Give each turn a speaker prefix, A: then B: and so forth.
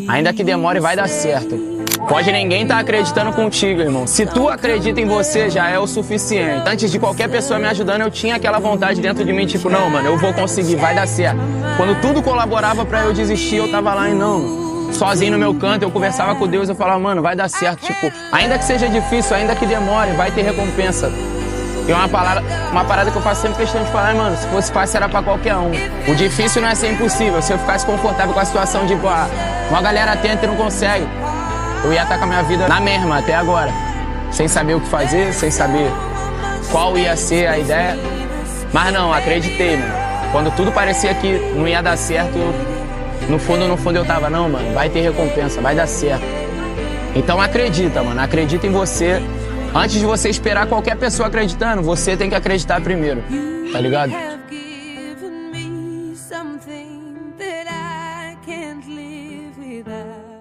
A: Ainda que demore, vai dar certo. Pode ninguém tá acreditando contigo, irmão. Se tu acredita em você, já é o suficiente. Antes de qualquer pessoa me ajudando, eu tinha aquela vontade dentro de mim, tipo, não, mano, eu vou conseguir, vai dar certo. Quando tudo colaborava pra eu desistir, eu tava lá e não, sozinho no meu canto, eu conversava com Deus, eu falava, mano, vai dar certo. Tipo, ainda que seja difícil, ainda que demore, vai ter recompensa. E uma parada que eu faço sempre questão de falar, mano, se fosse fácil era pra qualquer um. O difícil não é ser impossível. Se eu ficasse confortável com a situação de, uma galera tenta e não consegue, eu ia estar com a minha vida na mesma até agora. Sem saber o que fazer, sem saber qual ia ser a ideia. Mas não, acreditei, mano. Quando tudo parecia que não ia dar certo, no fundo eu tava, não, mano, vai ter recompensa, vai dar certo. Então acredita, mano, acredita em você. Antes de você esperar qualquer pessoa acreditando, você tem que acreditar primeiro, tá ligado?
B: You have given me something that I can't live without.